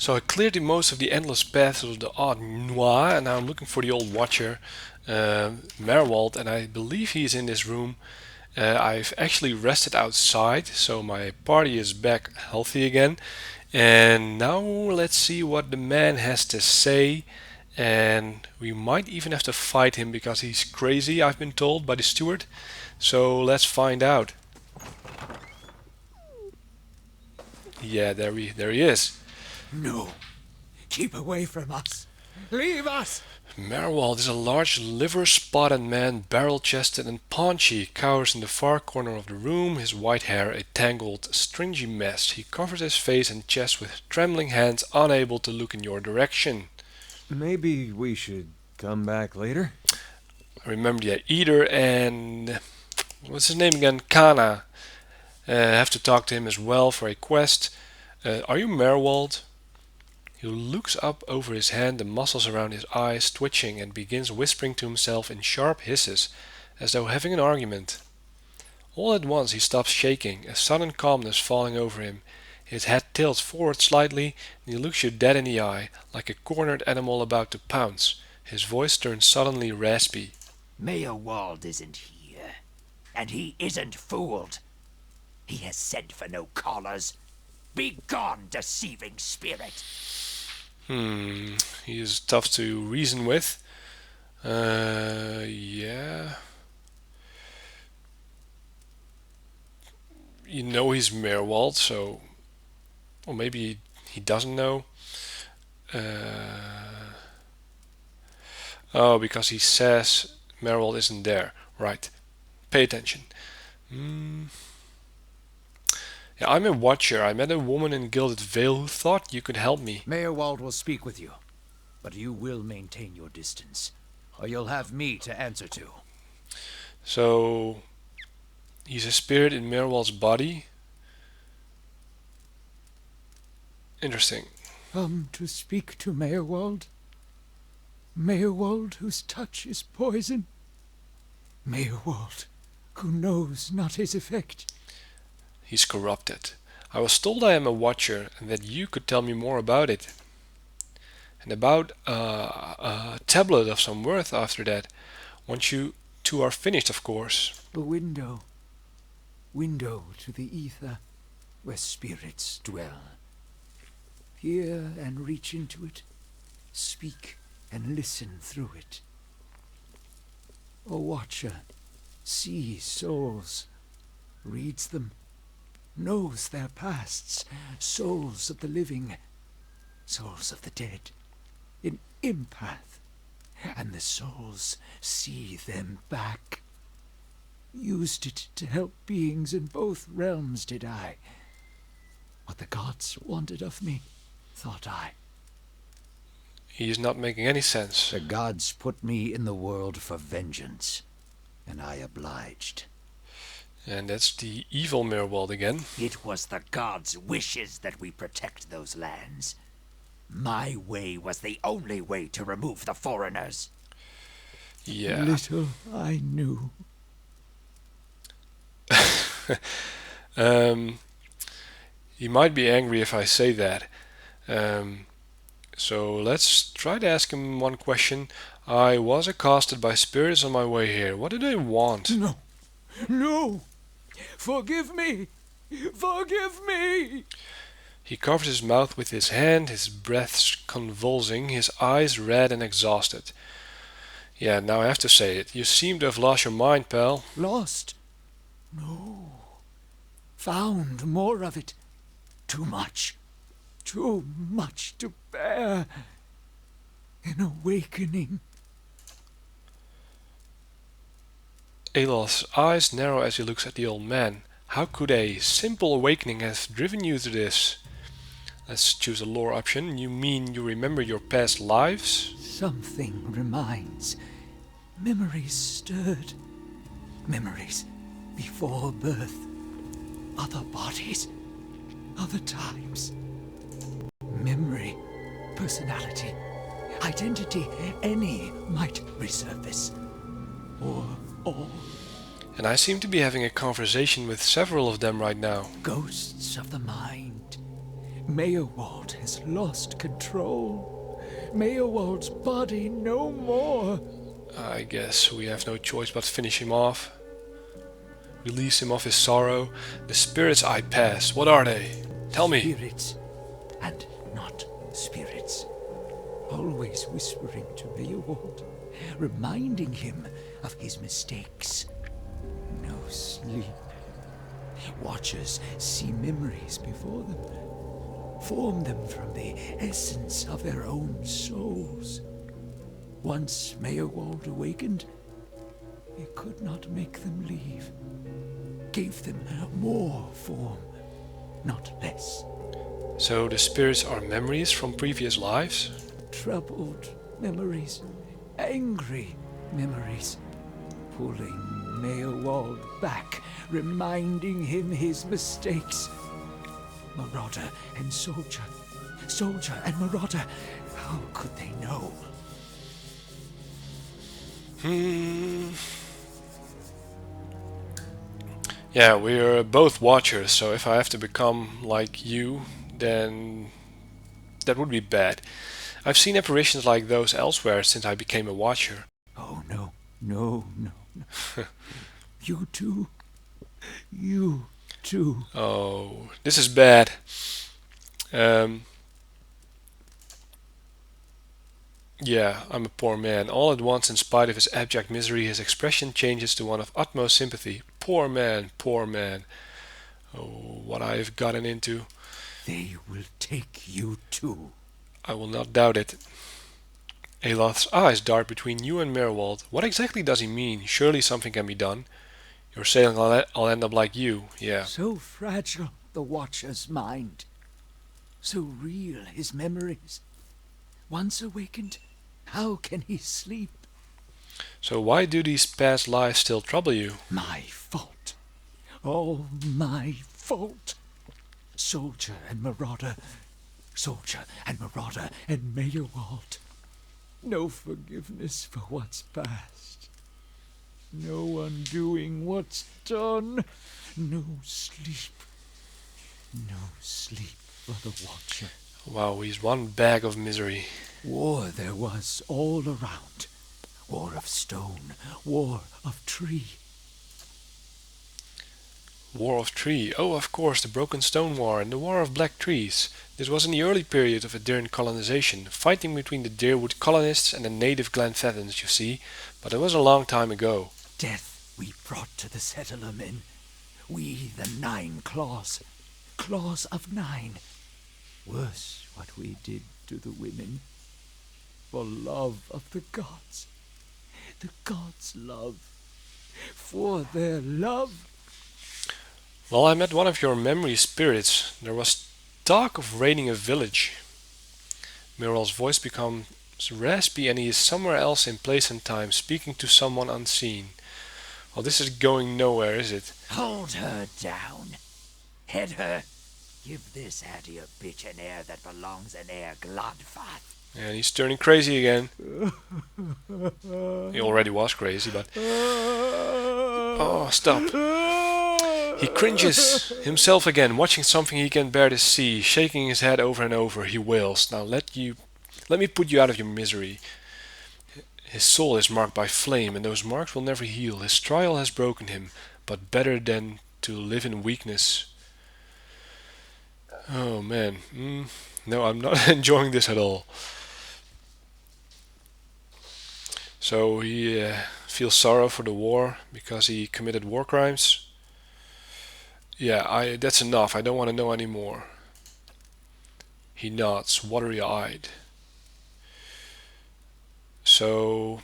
So I cleared most of the endless paths of the Odd Noir, and now I'm looking for the old Watcher, Maerwald, and I believe he's in this room. I've actually rested outside, so my party is back healthy again. And now let's see what the man has to say. And we might even have to fight him because he's crazy, I've been told by the steward. So let's find out. Yeah, there he is. No. Keep away from us. Leave us. Maerwald is a large liver-spotted man, barrel-chested and paunchy, cowers in the far corner of the room, his white hair a tangled, stringy mess. He covers his face and chest with trembling hands, unable to look in your direction. Maybe we should come back later? Remember the eater and... what's his name again? Kana. Have to talk to him as well for a quest. Are you Maerwald? He looks up over his hand, the muscles around his eyes twitching, and begins whispering to himself in sharp hisses, as though having an argument. All at once he stops shaking, a sudden calmness falling over him. His head tilts forward slightly, and he looks you dead in the eye, like a cornered animal about to pounce. His voice turns suddenly raspy. Maerwald isn't here, and he isn't fooled. He has sent for no callers. Be gone, deceiving spirit. He is tough to reason with. Yeah. You know he's Maerwald, so... or maybe he doesn't know. Oh, because he says Maerwald isn't there. Right. Pay attention. Yeah, I'm a watcher. I met a woman in Gilded Vale who thought you could help me. Maerwald will speak with you, but you will maintain your distance, or you'll have me to answer to. So... he's a spirit in Maerwald's body. Interesting. Come to speak to Maerwald? Maerwald whose touch is poison? Maerwald who knows not his effect? He's corrupted. I was told I am a watcher and that you could tell me more about it. And about a tablet of some worth after that. Once you two are finished, of course. A window. Window to the ether, where spirits dwell. Hear and reach into it. Speak and listen through it. A watcher sees souls, reads them, knows their pasts, souls of the living, souls of the dead, in empath, and the souls see them back. Used it to help beings in both realms, did I. What the gods wanted of me, thought I. He is not making any sense. The gods put me in the world for vengeance, and I obliged. And that's the evil Maerwald again. It was the gods' wishes that we protect those lands. My way was the only way to remove the foreigners. Yeah. Little I knew. He might be angry if I say that. So let's try to ask him one question. I was accosted by spirits on my way here. What do they want? No, no! Forgive me! Forgive me! He covers his mouth with his hand, his breath convulsing, his eyes red and exhausted. Yeah, now I have to say it. You seem to have lost your mind, pal. Lost? No. Found more of it. Too much. Too much to bear. An awakening. Adolf's eyes narrow as he looks at the old man. How could a simple awakening have driven you to this? Let's choose a lore option. You mean you remember your past lives? Something reminds. Memories stirred. Memories before birth. Other bodies. Other times. Memory. Personality. Identity. Any might resurface. Or all. And I seem to be having a conversation with several of them right now. Ghosts of the mind. Maerwald has lost control. Maerwald's body no more. I guess we have no choice but finish him off. Release him of his sorrow. The spirits I pass, what are they? Tell me. Spirits, and not spirits. Always whispering to Maerwald, reminding him of his mistakes. No sleep. Watchers see memories before them, form them from the essence of their own souls. Once Maerwald awakened, he could not make them leave. Gave them more form, not less. So the spirits are memories from previous lives? Troubled memories, angry memories, pulling Maerwald back, reminding him his mistakes. Marauder and soldier, soldier and marauder, how could they know? Yeah, we're both watchers, so if I have to become like you, then that would be bad. I've seen apparitions like those elsewhere since I became a watcher. Oh no, no, no, no. You too. You too. Oh, this is bad. Yeah, I'm a poor man. All at once, in spite of his abject misery, his expression changes to one of utmost sympathy. Poor man, poor man. Oh, what I have gotten into. They will take you too. I will not doubt it. Aloth's eyes dart between you and Maerwald. What exactly does he mean? Surely something can be done. You're saying I'll end up like you, yeah. So fragile, the Watcher's mind. So real, his memories. Once awakened, how can he sleep? So why do these past lives still trouble you? My fault. All my fault. Soldier and marauder. Soldier and marauder and Maerwald. No forgiveness for what's past. No undoing what's done. No sleep. No sleep for the Watcher. Wow, he's one bag of misery. War there was all around. War of stone, war of tree. War of Tree. Oh, of course, the Broken Stone War and the War of Black Trees. This was in the early period of Adirn colonization, fighting between the Deerwood colonists and the native Glenfeddins, you see, but it was a long time ago. Death we brought to the settler men. We, the 9 claws. Claws of 9. Worse what we did to the women. For love of the gods. The gods' love. For their love. Well, I met one of your memory spirits. There was talk of raiding a village. Meryl's voice becomes raspy and he is somewhere else in place and time, speaking to someone unseen. Well, this is going nowhere, is it? Hold her down. Head her. Give this Adir bitch an air that belongs in Air Glodfath. And he's turning crazy again. He already was crazy, but... Oh, stop. He cringes himself again, watching something he can bear to see, shaking his head over and over. He wails, "Now let me put you out of your misery." His soul is marked by flame, and those marks will never heal. His trial has broken him, but better than to live in weakness. Oh man, no, I'm not enjoying this at all. So he feels sorrow for the war because he committed war crimes. Yeah, that's enough. I don't want to know anymore. He nods, watery-eyed. So,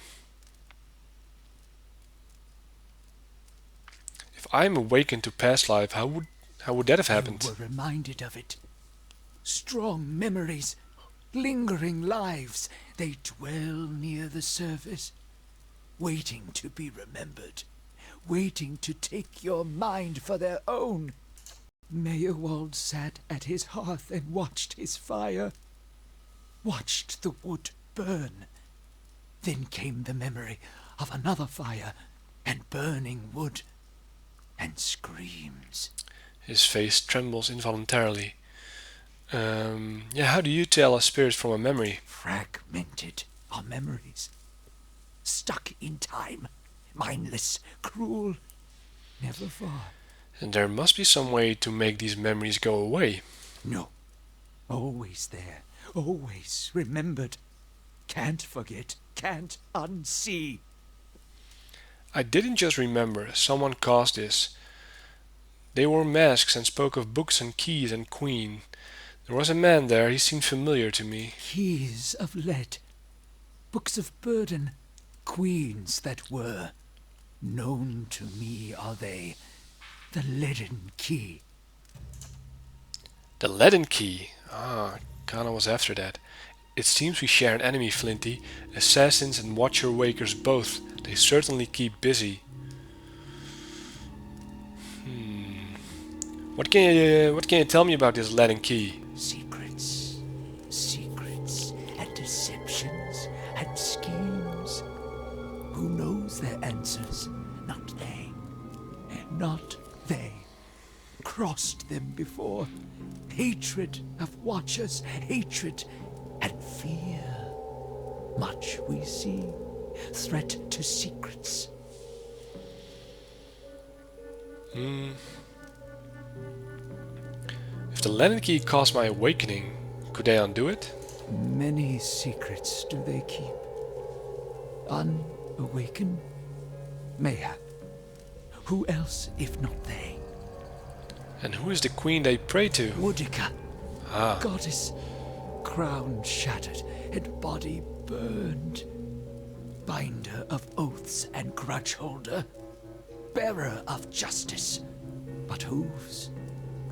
if I'm awakened to past life, how would that have happened? You were reminded of it. Strong memories, lingering lives, they dwell near the surface, waiting to be remembered, waiting to take your mind for their own. Maerwald sat at his hearth and watched his fire, watched the wood burn. Then came the memory of another fire and burning wood, and screams. His face trembles involuntarily. Yeah, how do you tell a spirit from a memory? Fragmented are memories. Stuck in time. Mindless, cruel, never far. And there must be some way to make these memories go away. No. Always there. Always remembered. Can't forget. Can't unsee. I didn't just remember, someone caused this. They wore masks and spoke of books and keys and queen. There was a man there, he seemed familiar to me. Keys of lead. Books of burden. Queens that were. Known to me are they. The Leaden Key. The Leaden Key. Ah, Kana was after that. It seems we share an enemy, Flinty. Assassins and Watcher Wakers both. They certainly keep busy. What can you tell me about this Leaden Key? Secrets. Secrets and deceptions and schemes. Who knows their answers? Not they. Not they. Crossed them before. Hatred of Watchers. Hatred and fear. Much we see. Threat to secrets. If the Leaden Key caused my awakening, could they undo it? Many secrets do they keep. Unawakened? Mayhap. Who else if not they? And who is the queen they pray to? Woodica. Ah, Goddess. Crown shattered and body burned. Binder of oaths and grudge holder. Bearer of justice. But whose?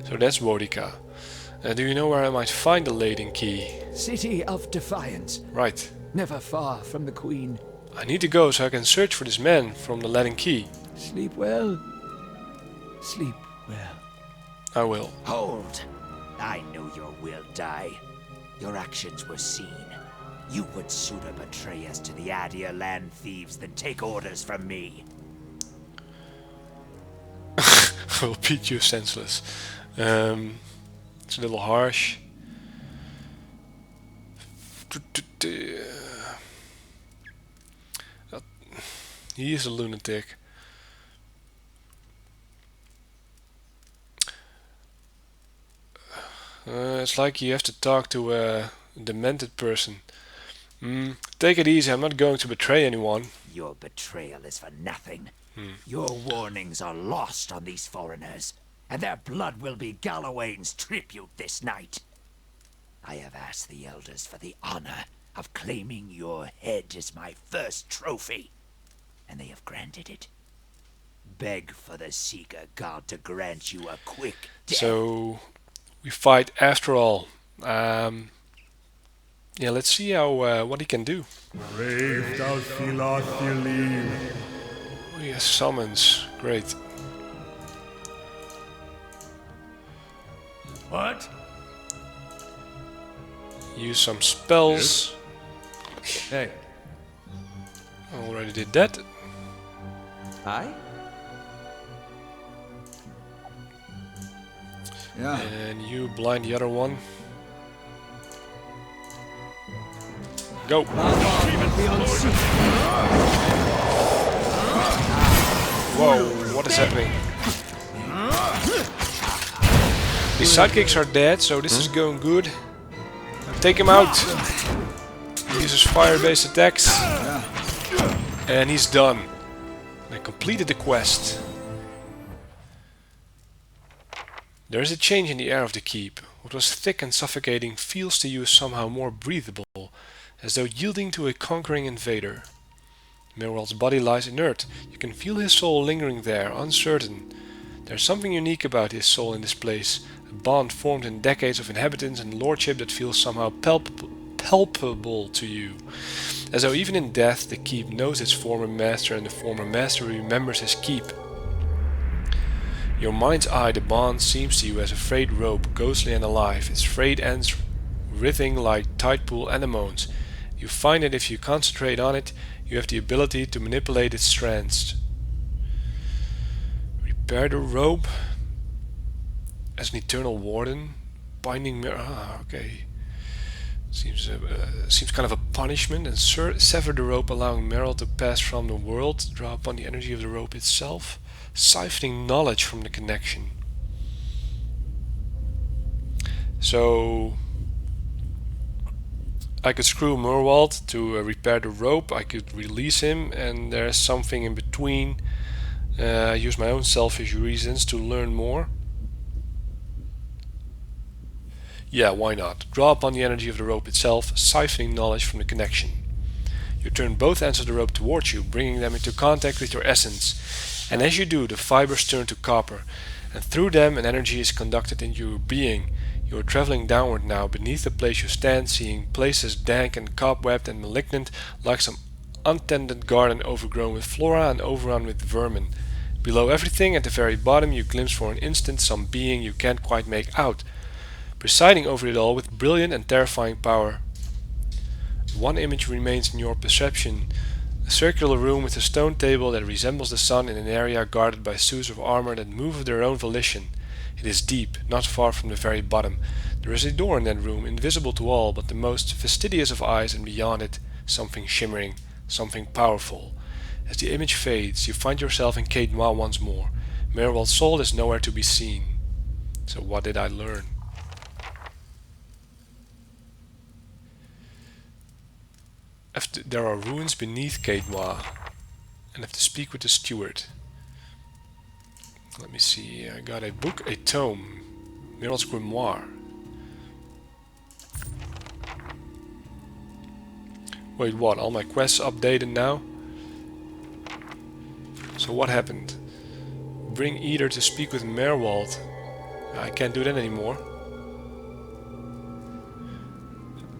so that's Wodica. Do you know where I might find the Leaden Key? City of Defiance. Right. Never far from the Queen. I need to go so I can search for this man from the Leaden Key. Sleep well. Sleep well. I will. Hold! I know your will die. Your actions were seen. You would sooner betray us to the Adir land thieves than take orders from me. I will beat you senseless. It's a little harsh. He is a lunatic. It's like you have to talk to a demented person. Take it easy, I'm not going to betray anyone. Your betrayal is for nothing. Your warnings are lost on these foreigners, and their blood will be Gallowayne's tribute this night. I have asked the elders for the honor of claiming your head as my first trophy, and they have granted it. Beg for the Seeker God to grant you a quick death. So we fight after all. Yeah, let's see how what he can do. Brave thou Philothilene. Oh, he has summons. Great. What? Use some spells. Hey, Already did that. hi? Yeah. And you blind the other one. Go. Whoa, what is happening? His sidekicks are dead, so this is going good. Take him out. He uses fire-based attacks. And he's done. I completed the quest. There is a change in the air of the keep. What was thick and suffocating feels to you somehow more breathable, as though yielding to a conquering invader. Maerwald's body lies inert. You can feel his soul lingering there, uncertain. There's something unique about his soul in this place, a bond formed in decades of inhabitants and lordship that feels somehow palpable to you. As though even in death the keep knows its former master and the former master remembers his keep. Your mind's eye, the bond seems to you as a frayed rope, ghostly and alive, its frayed ends writhing like tide pool anemones. You find that if you concentrate on it, you have the ability to manipulate its strands. Repair the rope as an eternal warden. binding mirror. Ah, okay. Seems kind of a punishment. And sever the rope, allowing Maerwald to pass from the world. Draw upon the energy of the rope itself, siphoning knowledge from the connection. So I could screw Maerwald to repair the rope. I could release him, and there's something in between. Use my own selfish reasons to learn more. Yeah, why not? Draw upon the energy of the rope itself, siphoning knowledge from the connection. You turn both ends of the rope towards you, bringing them into contact with your essence. And as you do, the fibers turn to copper, and through them an energy is conducted into your being. You are traveling downward now, beneath the place you stand, seeing places dank and cobwebbed and malignant, like some untended garden overgrown with flora and overrun with vermin. Below everything, at the very bottom, you glimpse for an instant some being you can't quite make out, presiding over it all with brilliant and terrifying power. One image remains in your perception: a circular room with a stone table that resembles the sun in an area guarded by suits of armor that move of their own volition. It is deep, not far from the very bottom. There is a door in that room, invisible to all but the most fastidious of eyes, and beyond it, something shimmering, something powerful. As the image fades, you find yourself in Caed Noir once more. Maerwald's soul is nowhere to be seen. So what did I learn? There are ruins beneath Caed Noir, and I have to speak with the steward. Let me see, I got a book, a tome, Maerwald's Grimoire. Wait, what? All my quests updated now? So what happened? Bring Eater to speak with Maerwald. I can't do that anymore.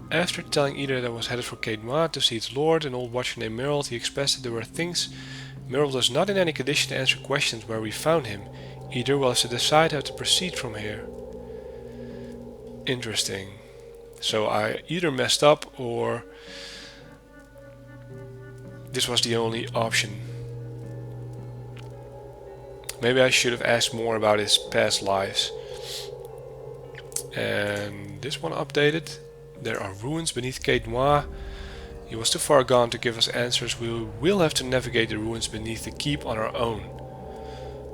After telling Eater that I was headed for Caed Noir to see its lord, an old watcher named Maerwald, he expressed that there were things. Maerwald was not in any condition to answer questions where we found him. Eater will have to decide how to proceed from here. Interesting. So I either messed up or this was the only option. Maybe I should have asked more about his past lives. And this one updated. There are ruins beneath Caed Noir. He was too far gone to give us answers. We will have to navigate the ruins beneath the keep on our own.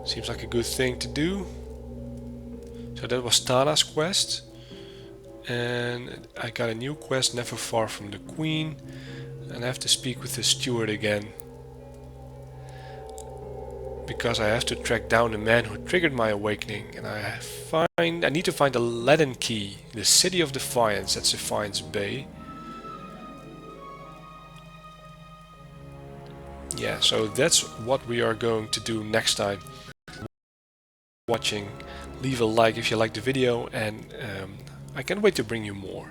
Seems like a good thing to do. So that was Tana's quest. And I got a new quest, never far from the Queen. And I have to speak with the steward again. Because I have to track down the man who triggered my awakening. And I need to find the Leaden Key, the City of Defiance at Defiance Bay. Yeah, so that's what we are going to do next time. Watching, leave a like if you liked the video, and I can't wait to bring you more.